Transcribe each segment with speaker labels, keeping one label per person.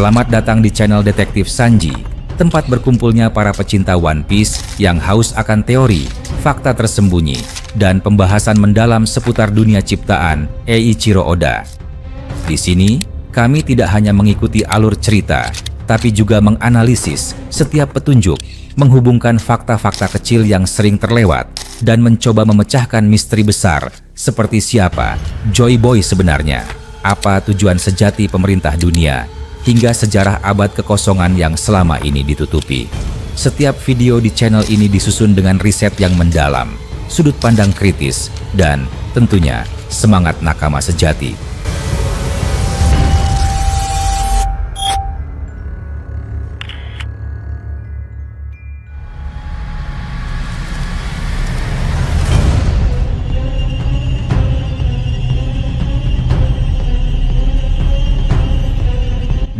Speaker 1: Selamat datang di channel Detektif Sanji, tempat berkumpulnya para pecinta One Piece yang haus akan teori, fakta tersembunyi, dan pembahasan mendalam seputar dunia ciptaan Eiichiro Oda. Di sini, kami tidak hanya mengikuti alur cerita, tapi juga menganalisis setiap petunjuk, menghubungkan fakta-fakta kecil yang sering terlewat, dan mencoba memecahkan misteri besar seperti siapa Joy Boy sebenarnya, apa tujuan sejati pemerintah dunia, hingga sejarah abad kekosongan yang selama ini ditutupi. Setiap video di channel ini disusun dengan riset yang mendalam, sudut pandang kritis, dan tentunya semangat nakama sejati.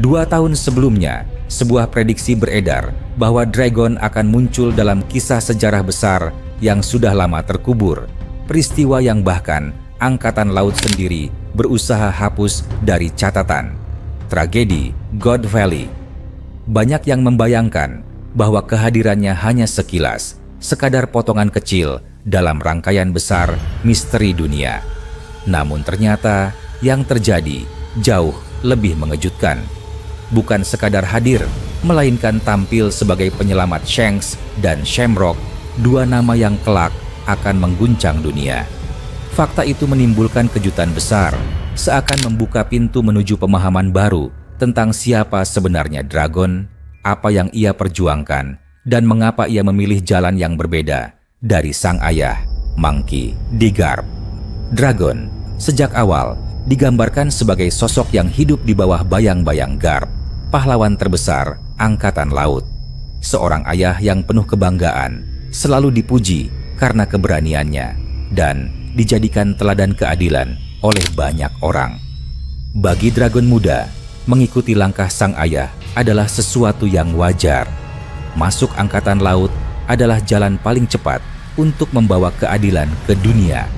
Speaker 1: Dua tahun sebelumnya, sebuah prediksi beredar bahwa Dragon akan muncul dalam kisah sejarah besar yang sudah lama terkubur. Peristiwa yang bahkan Angkatan Laut sendiri berusaha hapus dari catatan. Tragedi God Valley. Banyak yang membayangkan bahwa kehadirannya hanya sekilas, sekadar potongan kecil dalam rangkaian besar misteri dunia. Namun ternyata yang terjadi jauh lebih mengejutkan. Bukan sekadar hadir, melainkan tampil sebagai penyelamat Shanks dan Shamrock, dua nama yang kelak akan mengguncang dunia. Fakta itu menimbulkan kejutan besar, seakan membuka pintu menuju pemahaman baru tentang siapa sebenarnya Dragon, apa yang ia perjuangkan, dan mengapa ia memilih jalan yang berbeda dari sang ayah, Monkey D. Garp. Dragon, sejak awal, digambarkan sebagai sosok yang hidup di bawah bayang-bayang Garp, pahlawan terbesar Angkatan Laut. Seorang ayah yang penuh kebanggaan, selalu dipuji karena keberaniannya, dan dijadikan teladan keadilan oleh banyak orang. Bagi Dragon muda, mengikuti langkah sang ayah adalah sesuatu yang wajar. Masuk Angkatan Laut adalah jalan paling cepat untuk membawa keadilan ke dunia.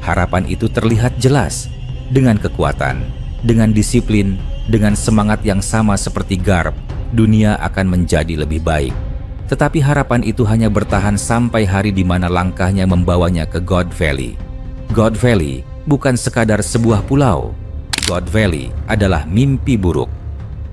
Speaker 1: Harapan itu terlihat jelas dengan kekuatan, dengan disiplin, dengan semangat yang sama seperti Garp, dunia akan menjadi lebih baik. Tetapi harapan itu hanya bertahan sampai hari di mana langkahnya membawanya ke God Valley. God Valley bukan sekadar sebuah pulau. God Valley adalah mimpi buruk.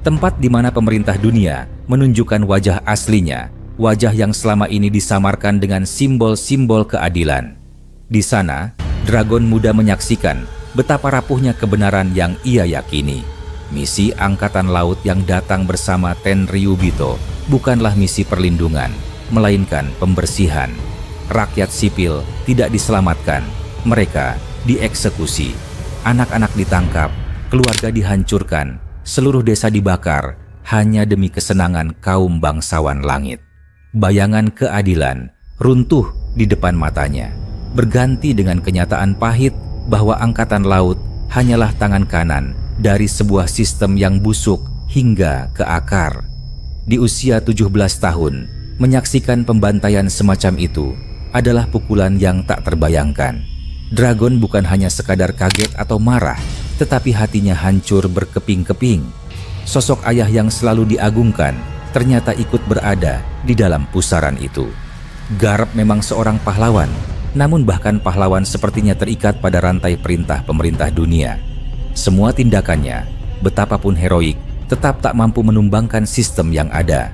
Speaker 1: Tempat di mana pemerintah dunia menunjukkan wajah aslinya, wajah yang selama ini disamarkan dengan simbol-simbol keadilan. Di sana, Dragon muda menyaksikan betapa rapuhnya kebenaran yang ia yakini. Misi Angkatan Laut yang datang bersama Tenryubito bukanlah misi perlindungan, melainkan pembersihan. Rakyat sipil tidak diselamatkan, mereka dieksekusi. Anak-anak ditangkap, keluarga dihancurkan, seluruh desa dibakar, hanya demi kesenangan kaum bangsawan langit. Bayangan keadilan runtuh di depan matanya, berganti dengan kenyataan pahit bahwa Angkatan Laut hanyalah tangan kanan dari sebuah sistem yang busuk hingga ke akar. Di usia 17 tahun, menyaksikan pembantaian semacam itu adalah pukulan yang tak terbayangkan. Dragon bukan hanya sekadar kaget atau marah, tetapi hatinya hancur berkeping-keping. Sosok ayah yang selalu diagungkan ternyata ikut berada di dalam pusaran itu. Garp memang seorang pahlawan, namun bahkan pahlawan sepertinya terikat pada rantai perintah pemerintah dunia. Semua tindakannya, betapapun heroik, tetap tak mampu menumbangkan sistem yang ada.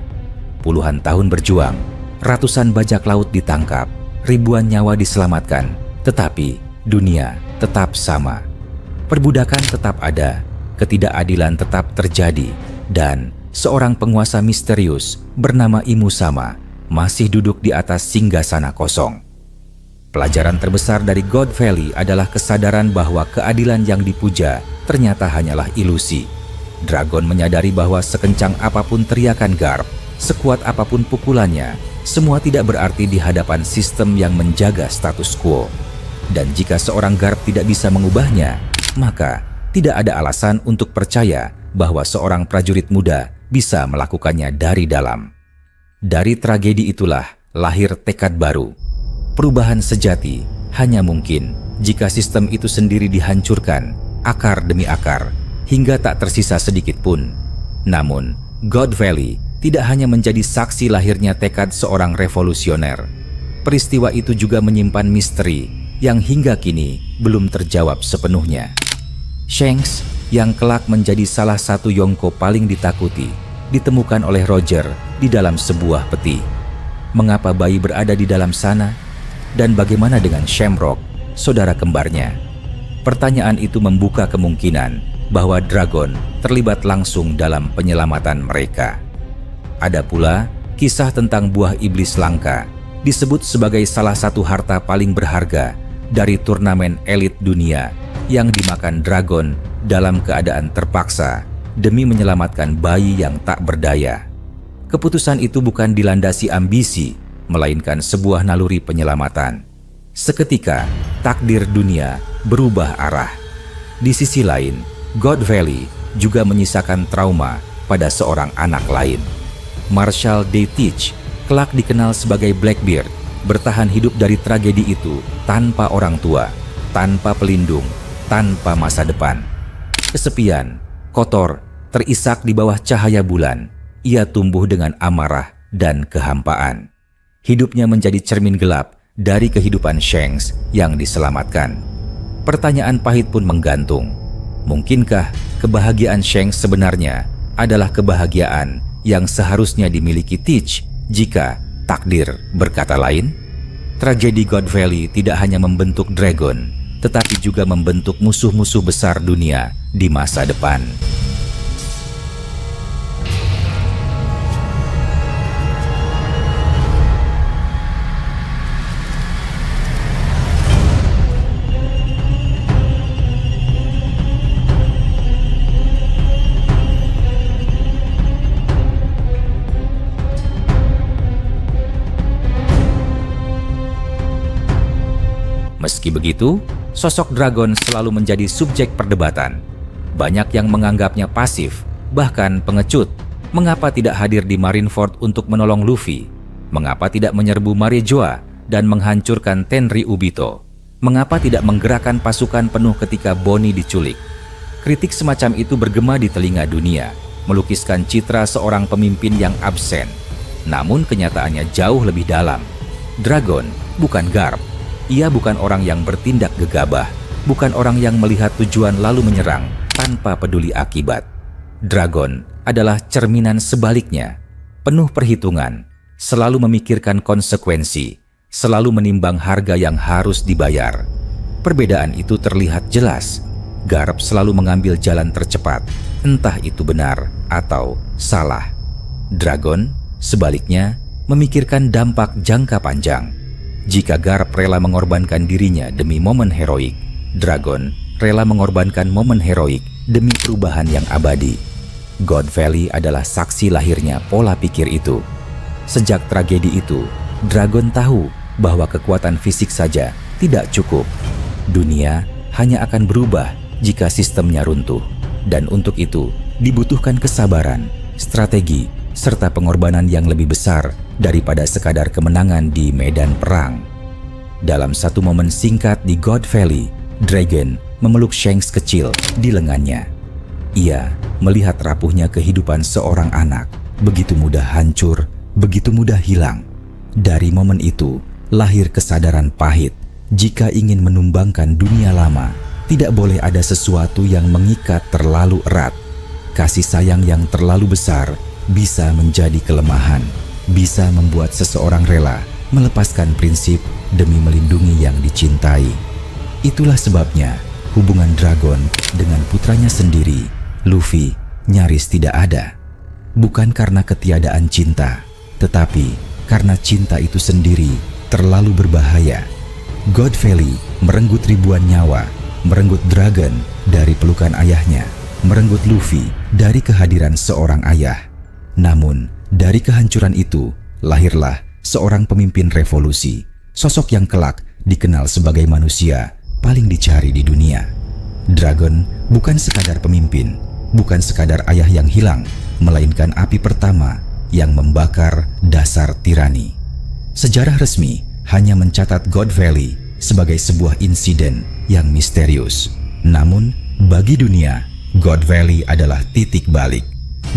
Speaker 1: Puluhan tahun berjuang, ratusan bajak laut ditangkap, ribuan nyawa diselamatkan, tetapi dunia tetap sama. Perbudakan tetap ada, ketidakadilan tetap terjadi, dan seorang penguasa misterius bernama Imusama masih duduk di atas singgasana kosong. Pelajaran terbesar dari God Valley adalah kesadaran bahwa keadilan yang dipuja ternyata hanyalah ilusi. Dragon menyadari bahwa sekencang apapun teriakan Garp, sekuat apapun pukulannya, semua tidak berarti di hadapan sistem yang menjaga status quo. Dan jika seorang Garp tidak bisa mengubahnya, maka tidak ada alasan untuk percaya bahwa seorang prajurit muda bisa melakukannya dari dalam. Dari tragedi itulah lahir tekad baru. Perubahan sejati hanya mungkin jika sistem itu sendiri dihancurkan, akar demi akar, hingga tak tersisa sedikit pun. Namun, God Valley tidak hanya menjadi saksi lahirnya tekad seorang revolusioner. Peristiwa itu juga menyimpan misteri yang hingga kini belum terjawab sepenuhnya. Shanks yang kelak menjadi salah satu Yonko paling ditakuti ditemukan oleh Roger di dalam sebuah peti. Mengapa bayi berada di dalam sana? Dan bagaimana dengan Shamrock, saudara kembarnya? Pertanyaan itu membuka kemungkinan bahwa Dragon terlibat langsung dalam penyelamatan mereka. Ada pula kisah tentang buah iblis langka, disebut sebagai salah satu harta paling berharga dari turnamen elit dunia yang dimakan Dragon dalam keadaan terpaksa demi menyelamatkan bayi yang tak berdaya. Keputusan itu bukan dilandasi ambisi, melainkan sebuah naluri penyelamatan. Seketika, takdir dunia berubah arah. Di sisi lain, God Valley juga menyisakan trauma pada seorang anak lain. Marshall Day Teach, kelak dikenal sebagai Blackbeard, bertahan hidup dari tragedi itu tanpa orang tua, tanpa pelindung, tanpa masa depan. Kesepian, kotor, terisak di bawah cahaya bulan, ia tumbuh dengan amarah dan kehampaan. Hidupnya menjadi cermin gelap dari kehidupan Shanks yang diselamatkan. Pertanyaan pahit pun menggantung. Mungkinkah kebahagiaan Shanks sebenarnya adalah kebahagiaan yang seharusnya dimiliki Teach jika takdir berkata lain? Tragedi God Valley tidak hanya membentuk Dragon, tetapi juga membentuk musuh-musuh besar dunia di masa depan. Meski begitu, sosok Dragon selalu menjadi subjek perdebatan. Banyak yang menganggapnya pasif, bahkan pengecut. Mengapa tidak hadir di Marineford untuk menolong Luffy? Mengapa tidak menyerbu Marejoa dan menghancurkan Tenri Ubito? Mengapa tidak menggerakkan pasukan penuh ketika Bonnie diculik? Kritik semacam itu bergema di telinga dunia, melukiskan citra seorang pemimpin yang absen. Namun kenyataannya jauh lebih dalam. Dragon bukan Garp. Ia bukan orang yang bertindak gegabah, bukan orang yang melihat tujuan lalu menyerang tanpa peduli akibat. Dragon adalah cerminan sebaliknya, penuh perhitungan, selalu memikirkan konsekuensi, selalu menimbang harga yang harus dibayar. Perbedaan itu terlihat jelas. Garp selalu mengambil jalan tercepat, entah itu benar atau salah. Dragon, sebaliknya, memikirkan dampak jangka panjang. Jika Garp rela mengorbankan dirinya demi momen heroik, Dragon rela mengorbankan momen heroik demi perubahan yang abadi. God Valley adalah saksi lahirnya pola pikir itu. Sejak tragedi itu, Dragon tahu bahwa kekuatan fisik saja tidak cukup. Dunia hanya akan berubah jika sistemnya runtuh. Dan untuk itu, dibutuhkan kesabaran, strategi, serta pengorbanan yang lebih besar daripada sekadar kemenangan di medan perang. Dalam satu momen singkat di God Valley, Dragon memeluk Shanks kecil di lengannya. Ia melihat rapuhnya kehidupan seorang anak, begitu mudah hancur, begitu mudah hilang. Dari momen itu, lahir kesadaran pahit. Jika ingin menumbangkan dunia lama, tidak boleh ada sesuatu yang mengikat terlalu erat. Kasih sayang yang terlalu besar bisa menjadi kelemahan, bisa membuat seseorang rela melepaskan prinsip demi melindungi yang dicintai. Itulah sebabnya hubungan Dragon dengan putranya sendiri, Luffy, nyaris tidak ada. Bukan karena ketiadaan cinta, tetapi karena cinta itu sendiri terlalu berbahaya. God Valley merenggut ribuan nyawa, merenggut Dragon dari pelukan ayahnya, merenggut Luffy dari kehadiran seorang ayah. Namun, dari kehancuran itu, lahirlah seorang pemimpin revolusi, sosok yang kelak dikenal sebagai manusia paling dicari di dunia. Dragon bukan sekadar pemimpin, bukan sekadar ayah yang hilang, melainkan api pertama yang membakar dasar tirani. Sejarah resmi hanya mencatat God Valley sebagai sebuah insiden yang misterius. Namun, bagi dunia, God Valley adalah titik balik.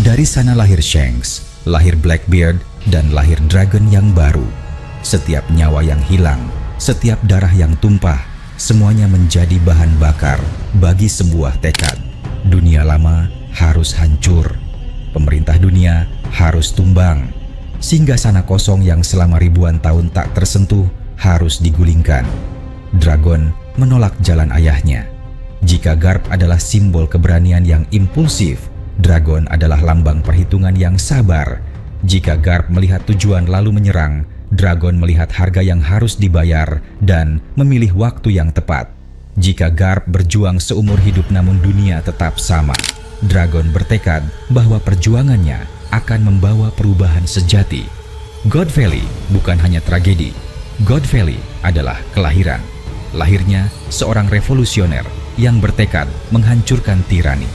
Speaker 1: Dari sana lahir Shanks, lahir Blackbeard, dan lahir Dragon yang baru. Setiap nyawa yang hilang, setiap darah yang tumpah, semuanya menjadi bahan bakar bagi sebuah tekad. Dunia lama harus hancur. Pemerintah dunia harus tumbang. Singgasana kosong yang selama ribuan tahun tak tersentuh harus digulingkan. Dragon menolak jalan ayahnya. Jika Garp adalah simbol keberanian yang impulsif, Dragon adalah lambang perhitungan yang sabar. Jika Garp melihat tujuan lalu menyerang, Dragon melihat harga yang harus dibayar dan memilih waktu yang tepat. Jika Garp berjuang seumur hidup namun dunia tetap sama, Dragon bertekad bahwa perjuangannya akan membawa perubahan sejati. God Valley bukan hanya tragedi. God Valley adalah kelahiran. Lahirnya seorang revolusioner yang bertekad menghancurkan tirani.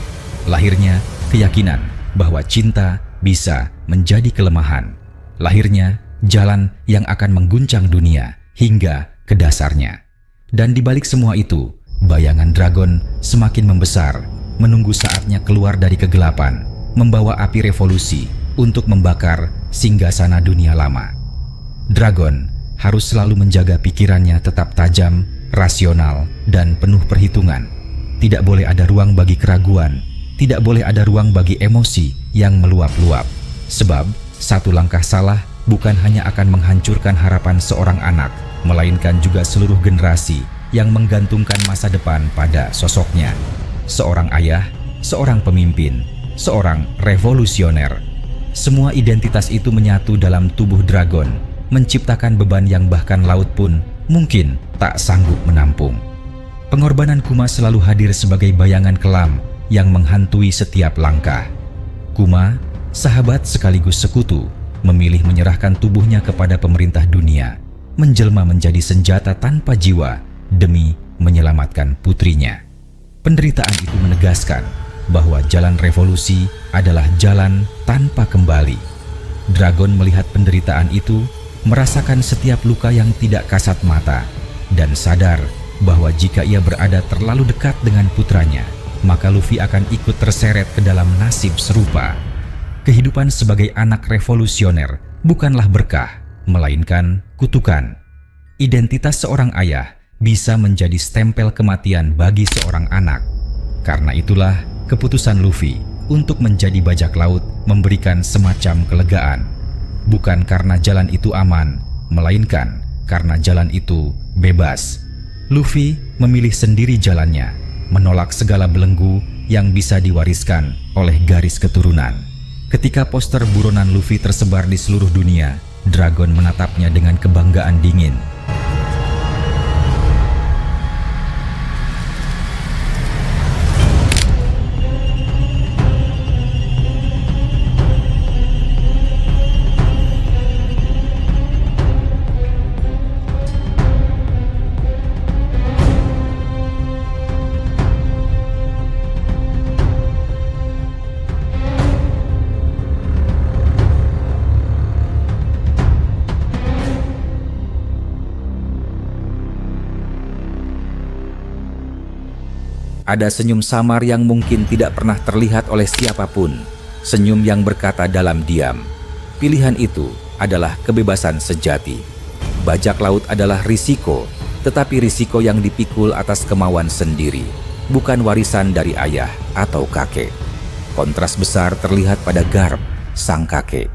Speaker 1: Lahirnya keyakinan bahwa cinta bisa menjadi kelemahan. Lahirnya jalan yang akan mengguncang dunia hingga ke dasarnya. Dan di balik semua itu, bayangan Dragon semakin membesar, menunggu saatnya keluar dari kegelapan, membawa api revolusi untuk membakar singgasana dunia lama. Dragon harus selalu menjaga pikirannya tetap tajam, rasional, dan penuh perhitungan. Tidak boleh ada ruang bagi keraguan, tidak boleh ada ruang bagi emosi yang meluap-luap. Sebab, satu langkah salah bukan hanya akan menghancurkan harapan seorang anak, melainkan juga seluruh generasi yang menggantungkan masa depan pada sosoknya. Seorang ayah, seorang pemimpin, seorang revolusioner. Semua identitas itu menyatu dalam tubuh Dragon, menciptakan beban yang bahkan laut pun mungkin tak sanggup menampung. Pengorbanan Kuma selalu hadir sebagai bayangan kelam yang menghantui setiap langkah. Kuma, sahabat sekaligus sekutu, memilih menyerahkan tubuhnya kepada pemerintah dunia, menjelma menjadi senjata tanpa jiwa demi menyelamatkan putrinya. Penderitaan itu menegaskan bahwa jalan revolusi adalah jalan tanpa kembali. Dragon melihat penderitaan itu, merasakan setiap luka yang tidak kasat mata, dan sadar bahwa jika ia berada terlalu dekat dengan putranya, maka Luffy akan ikut terseret ke dalam nasib serupa. Kehidupan sebagai anak revolusioner bukanlah berkah, melainkan kutukan. Identitas seorang ayah bisa menjadi stempel kematian bagi seorang anak. Karena itulah keputusan Luffy untuk menjadi bajak laut memberikan semacam kelegaan. Bukan karena jalan itu aman, melainkan karena jalan itu bebas. Luffy memilih sendiri jalannya, menolak segala belenggu yang bisa diwariskan oleh garis keturunan. Ketika poster buronan Luffy tersebar di seluruh dunia, Dragon menatapnya dengan kebanggaan dingin. Ada senyum samar yang mungkin tidak pernah terlihat oleh siapapun. Senyum yang berkata dalam diam, pilihan itu adalah kebebasan sejati. Bajak laut adalah risiko, tetapi risiko yang dipikul atas kemauan sendiri, bukan warisan dari ayah atau kakek. Kontras besar terlihat pada Garp, sang kakek.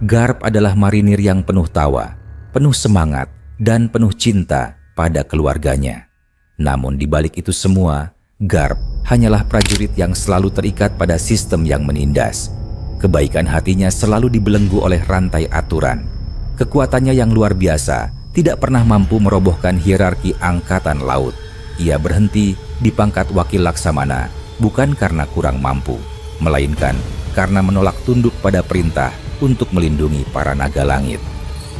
Speaker 1: Garp adalah marinir yang penuh tawa, penuh semangat, dan penuh cinta pada keluarganya. Namun di balik itu semua, Garp hanyalah prajurit yang selalu terikat pada sistem yang menindas. Kebaikan hatinya selalu dibelenggu oleh rantai aturan. Kekuatannya yang luar biasa tidak pernah mampu merobohkan hierarki angkatan laut. Ia berhenti di pangkat wakil laksamana bukan karena kurang mampu, melainkan karena menolak tunduk pada perintah untuk melindungi para naga langit.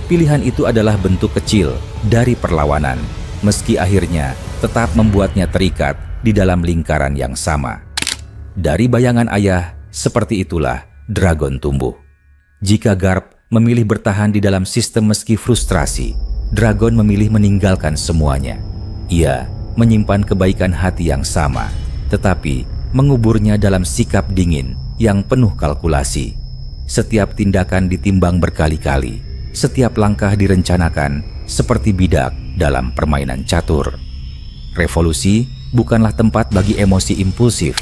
Speaker 1: Pilihan itu adalah bentuk kecil dari perlawanan, meski akhirnya tetap membuatnya terikat di dalam lingkaran yang sama. Dari bayangan ayah, seperti itulah Dragon tumbuh. Jika Garp memilih bertahan di dalam sistem meski frustrasi, Dragon memilih meninggalkan semuanya. Ia menyimpan kebaikan hati yang sama, tetapi menguburnya dalam sikap dingin yang penuh kalkulasi. Setiap tindakan ditimbang berkali-kali, setiap langkah direncanakan seperti bidak dalam permainan catur. Revolusi bukanlah tempat bagi emosi impulsif.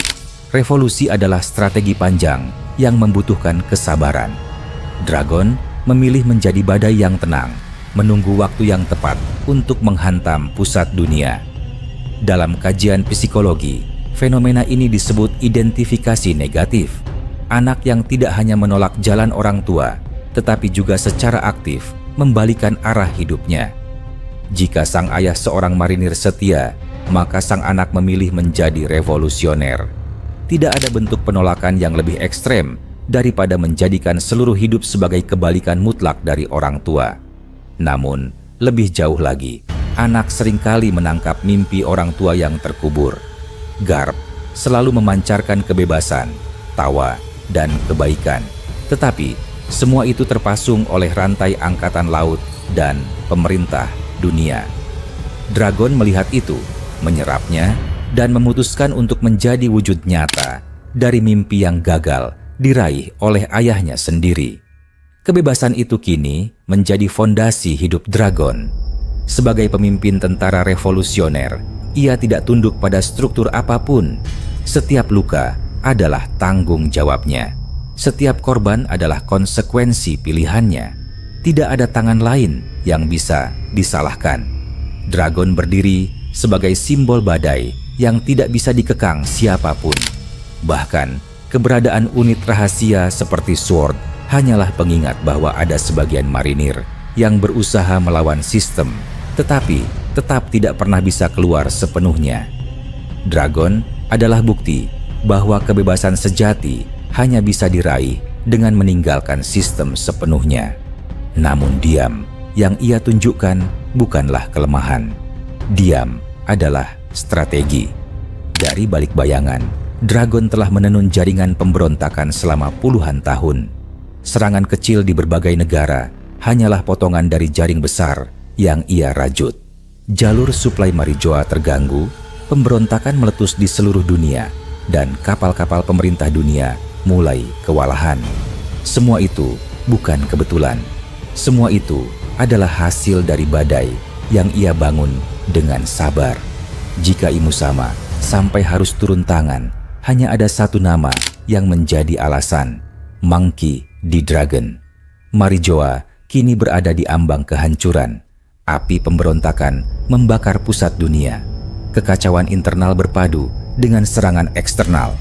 Speaker 1: Revolusi adalah strategi panjang yang membutuhkan kesabaran. Dragon memilih menjadi badai yang tenang, menunggu waktu yang tepat untuk menghantam pusat dunia. Dalam kajian psikologi, fenomena ini disebut identifikasi negatif. Anak yang tidak hanya menolak jalan orang tua, tetapi juga secara aktif membalikan arah hidupnya. Jika sang ayah seorang marinir setia, maka sang anak memilih menjadi revolusioner. Tidak ada bentuk penolakan yang lebih ekstrem daripada menjadikan seluruh hidup sebagai kebalikan mutlak dari orang tua. Namun, lebih jauh lagi, anak seringkali menangkap mimpi orang tua yang terkubur. Garp selalu memancarkan kebebasan, tawa, dan kebaikan. Tetapi, semua itu terpasung oleh rantai angkatan laut dan pemerintah dunia. Dragon melihat itu, menyerapnya, dan memutuskan untuk menjadi wujud nyata dari mimpi yang gagal diraih oleh ayahnya sendiri. Kebebasan itu kini menjadi fondasi hidup Dragon. Sebagai pemimpin tentara revolusioner, ia tidak tunduk pada struktur apapun. Setiap luka adalah tanggung jawabnya. Setiap korban adalah konsekuensi pilihannya. Tidak ada tangan lain yang bisa disalahkan. Dragon berdiri sebagai simbol badai yang tidak bisa dikekang siapapun. Bahkan, keberadaan unit rahasia seperti Sword hanyalah pengingat bahwa ada sebagian marinir yang berusaha melawan sistem, tetapi tetap tidak pernah bisa keluar sepenuhnya. Dragon adalah bukti bahwa kebebasan sejati hanya bisa diraih dengan meninggalkan sistem sepenuhnya. Namun diam yang ia tunjukkan bukanlah kelemahan. Diam adalah strategi. Dari balik bayangan, Dragon telah menenun jaringan pemberontakan selama puluhan tahun. Serangan kecil di berbagai negara hanyalah potongan dari jaring besar yang ia rajut. Jalur suplai Marijoa terganggu, pemberontakan meletus di seluruh dunia, dan kapal-kapal pemerintah dunia mulai kewalahan. Semua itu bukan kebetulan. Semua itu adalah hasil dari badai yang ia bangun dengan sabar. Jika Imusama sampai harus turun tangan, hanya ada satu nama yang menjadi alasan: Monkey D. Dragon. Marijoa kini berada di ambang kehancuran. Api pemberontakan membakar pusat dunia. Kekacauan internal berpadu dengan serangan eksternal.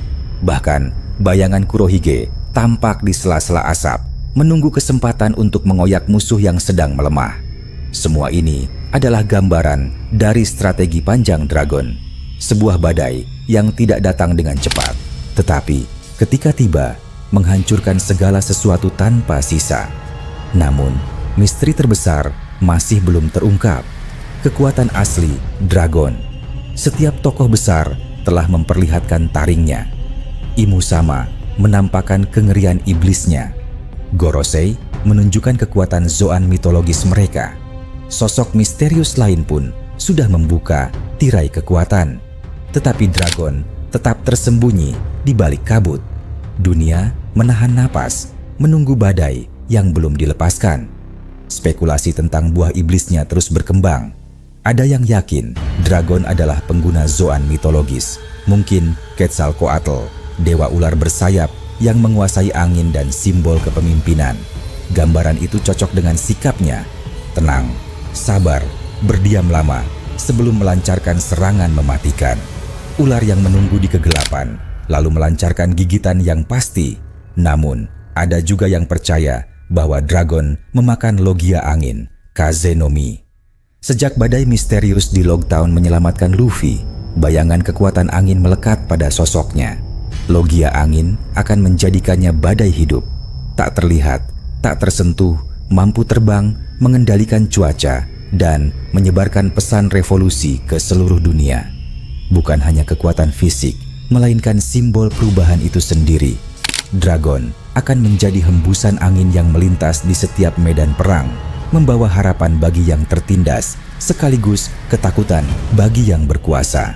Speaker 1: Bahkan bayangan Kurohige tampak di sela-sela asap, menunggu kesempatan untuk mengoyak musuh yang sedang melemah. Semua ini adalah gambaran dari strategi panjang Dragon. Sebuah badai yang tidak datang dengan cepat, tetapi ketika tiba, menghancurkan segala sesuatu tanpa sisa. Namun, misteri terbesar masih belum terungkap. Kekuatan asli Dragon. Setiap tokoh besar telah memperlihatkan taringnya. Imusama menampakkan kengerian iblisnya. Gorosei menunjukkan kekuatan Zoan mitologis mereka. Sosok misterius lain pun sudah membuka tirai kekuatan. Tetapi Dragon tetap tersembunyi di balik kabut. Dunia menahan napas, menunggu badai yang belum dilepaskan. Spekulasi tentang buah iblisnya terus berkembang. Ada yang yakin Dragon adalah pengguna Zoan mitologis. Mungkin Quetzalcoatl, dewa ular bersayap yang menguasai angin dan simbol kepemimpinan. Gambaran itu cocok dengan sikapnya. Tenang, sabar, berdiam lama sebelum melancarkan serangan mematikan. Ular yang menunggu di kegelapan, lalu melancarkan gigitan yang pasti. Namun, ada juga yang percaya bahwa Dragon memakan logia angin, Kazenomi. Sejak badai misterius di Logtown menyelamatkan Luffy, bayangan kekuatan angin melekat pada sosoknya. Logia angin akan menjadikannya badai hidup. Tak terlihat, tak tersentuh, mampu terbang, mengendalikan cuaca, dan menyebarkan pesan revolusi ke seluruh dunia. Bukan hanya kekuatan fisik, melainkan simbol perubahan itu sendiri. Dragon akan menjadi hembusan angin yang melintas di setiap medan perang, membawa harapan bagi yang tertindas, sekaligus ketakutan bagi yang berkuasa.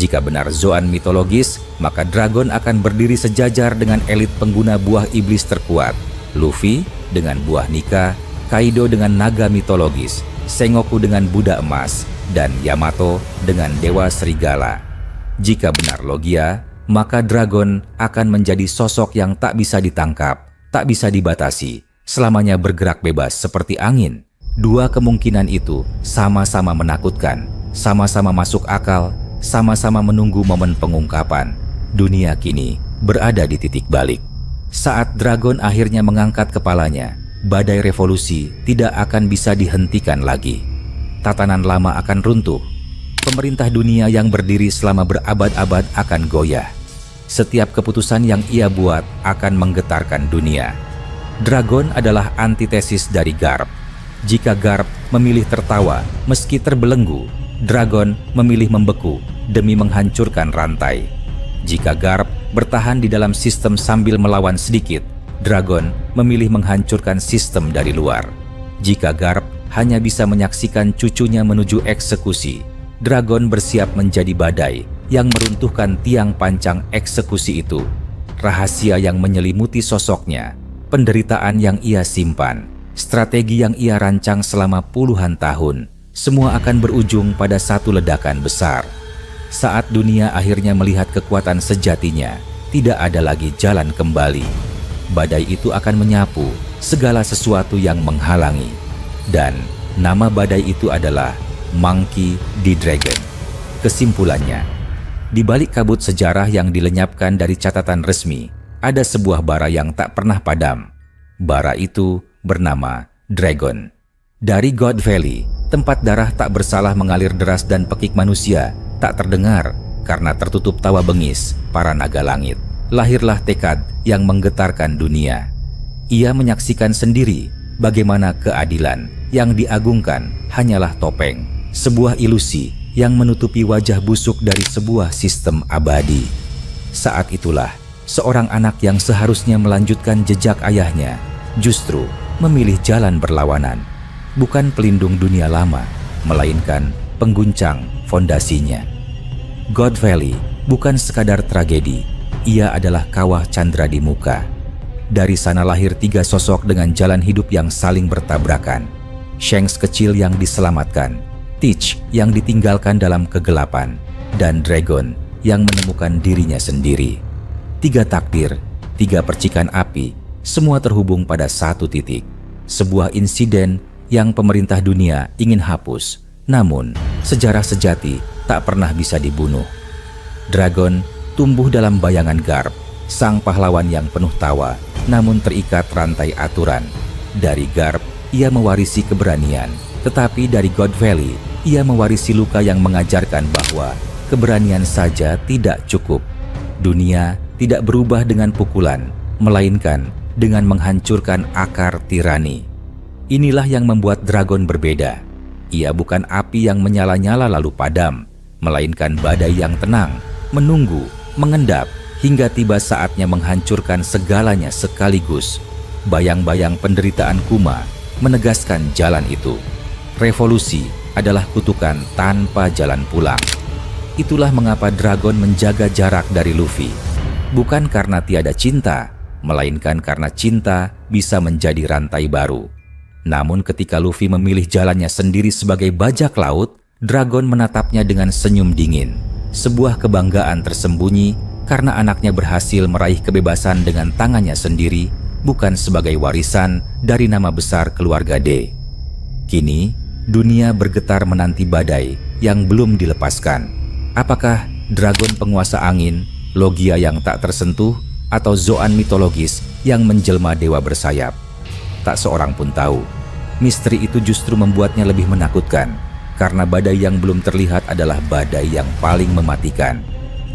Speaker 1: Jika benar Zoan mitologis, maka Dragon akan berdiri sejajar dengan elit pengguna buah iblis terkuat. Luffy dengan buah Nika, Kaido dengan naga mitologis, Sengoku dengan Buddha emas, dan Yamato dengan Dewa Serigala. Jika benar Logia, maka Dragon akan menjadi sosok yang tak bisa ditangkap, tak bisa dibatasi, selamanya bergerak bebas seperti angin. Dua kemungkinan itu sama-sama menakutkan, sama-sama masuk akal, sama-sama menunggu momen pengungkapan. Dunia kini berada di titik balik. Saat Dragon akhirnya mengangkat kepalanya, badai revolusi tidak akan bisa dihentikan lagi. Tatanan lama akan runtuh. Pemerintah dunia yang berdiri selama berabad-abad akan goyah. Setiap keputusan yang ia buat akan menggetarkan dunia. Dragon adalah antitesis dari Garp. Jika Garp memilih tertawa meski terbelenggu, Dragon memilih membeku demi menghancurkan rantai. Jika Garp bertahan di dalam sistem sambil melawan sedikit, Dragon memilih menghancurkan sistem dari luar. Jika Garp hanya bisa menyaksikan cucunya menuju eksekusi, Dragon bersiap menjadi badai yang meruntuhkan tiang pancang eksekusi itu. Rahasia yang menyelimuti sosoknya, penderitaan yang ia simpan, strategi yang ia rancang selama puluhan tahun, semua akan berujung pada satu ledakan besar. Saat dunia akhirnya melihat kekuatan sejatinya, tidak ada lagi jalan kembali. Badai itu akan menyapu segala sesuatu yang menghalangi. Dan nama badai itu adalah Monkey D. Dragon. Kesimpulannya, di balik kabut sejarah yang dilenyapkan dari catatan resmi, ada sebuah bara yang tak pernah padam. Bara itu bernama Dragon. Dari God Valley, tempat darah tak bersalah mengalir deras dan pekik manusia tak terdengar karena tertutup tawa bengis para naga langit, lahirlah tekad yang menggetarkan dunia. Ia menyaksikan sendiri bagaimana keadilan yang diagungkan hanyalah topeng, sebuah ilusi yang menutupi wajah busuk dari sebuah sistem abadi. Saat itulah, seorang anak yang seharusnya melanjutkan jejak ayahnya justru memilih jalan berlawanan, bukan pelindung dunia lama, melainkan pengguncang fondasinya. God Valley bukan sekadar tragedi, ia adalah kawah candra di muka. Dari sana lahir tiga sosok dengan jalan hidup yang saling bertabrakan. Shanks kecil yang diselamatkan, Teach yang ditinggalkan dalam kegelapan, dan Dragon yang menemukan dirinya sendiri. Tiga takdir, tiga percikan api, semua terhubung pada satu titik. Sebuah insiden yang pemerintah dunia ingin hapus, namun sejarah sejati tak pernah bisa dibunuh. Dragon tumbuh dalam bayangan Garp, sang pahlawan yang penuh tawa, namun terikat rantai aturan. Dari Garp, ia mewarisi keberanian, tetapi dari God Valley, ia mewarisi luka yang mengajarkan bahwa keberanian saja tidak cukup. Dunia tidak berubah dengan pukulan, melainkan dengan menghancurkan akar tirani. Inilah yang membuat Dragon berbeda. Ia bukan api yang menyala-nyala lalu padam, melainkan badai yang tenang, menunggu, mengendap, hingga tiba saatnya menghancurkan segalanya sekaligus. Bayang-bayang penderitaan Kuma menegaskan jalan itu. Revolusi adalah kutukan tanpa jalan pulang. Itulah mengapa Dragon menjaga jarak dari Luffy. Bukan karena tiada cinta, melainkan karena cinta bisa menjadi rantai baru. Namun ketika Luffy memilih jalannya sendiri sebagai bajak laut, Dragon menatapnya dengan senyum dingin. Sebuah kebanggaan tersembunyi karena anaknya berhasil meraih kebebasan dengan tangannya sendiri, bukan sebagai warisan dari nama besar keluarga D. Kini, dunia bergetar menanti badai yang belum dilepaskan. Apakah Dragon penguasa angin, Logia yang tak tersentuh, atau Zoan mitologis yang menjelma dewa bersayap? Tak seorang pun tahu. Misteri itu justru membuatnya lebih menakutkan, karena badai yang belum terlihat adalah badai yang paling mematikan.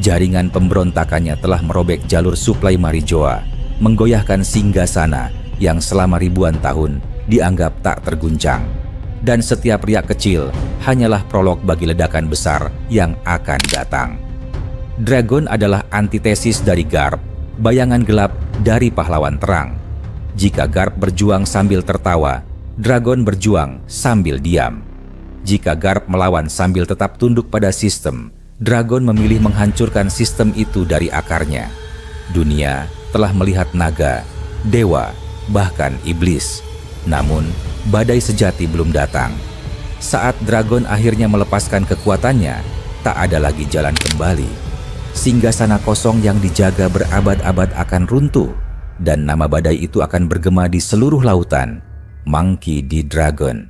Speaker 1: Jaringan pemberontakannya telah merobek jalur suplai Marijoa, menggoyahkan singgasana yang selama ribuan tahun dianggap tak terguncang. Dan setiap riak kecil hanyalah prolog bagi ledakan besar yang akan datang. Dragon adalah antitesis dari Garp, bayangan gelap dari pahlawan terang. Jika Garp berjuang sambil tertawa, Dragon berjuang sambil diam. Jika Garp melawan sambil tetap tunduk pada sistem, Dragon memilih menghancurkan sistem itu dari akarnya. Dunia telah melihat naga, dewa, bahkan iblis. Namun, badai sejati belum datang. Saat Dragon akhirnya melepaskan kekuatannya, tak ada lagi jalan kembali. Singgasana kosong yang dijaga berabad-abad akan runtuh, dan nama badai itu akan bergema di seluruh lautan. Monkey D. Dragon.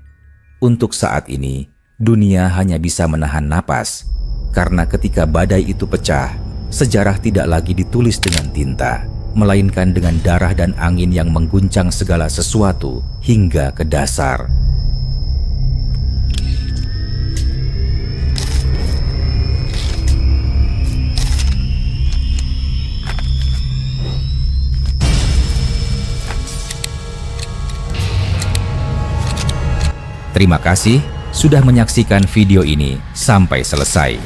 Speaker 1: Untuk saat ini, dunia hanya bisa menahan napas. Karena ketika badai itu pecah, sejarah tidak lagi ditulis dengan tinta, melainkan dengan darah dan angin yang mengguncang segala sesuatu hingga ke dasar. Terima kasih sudah menyaksikan video ini sampai selesai.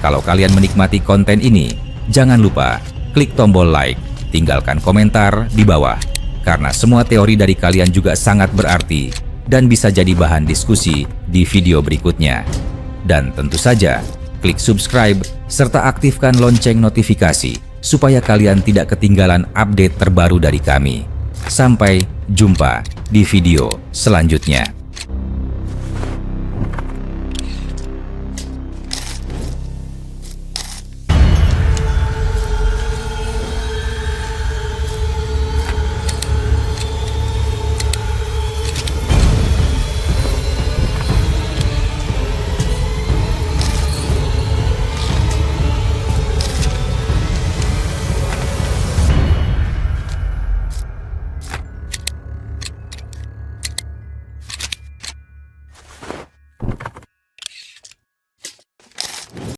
Speaker 1: Kalau kalian menikmati konten ini, jangan lupa klik tombol like, tinggalkan komentar di bawah, karena semua teori dari kalian juga sangat berarti dan bisa jadi bahan diskusi di video berikutnya. Dan tentu saja, klik subscribe serta aktifkan lonceng notifikasi supaya kalian tidak ketinggalan update terbaru dari kami. Sampai jumpa di video selanjutnya.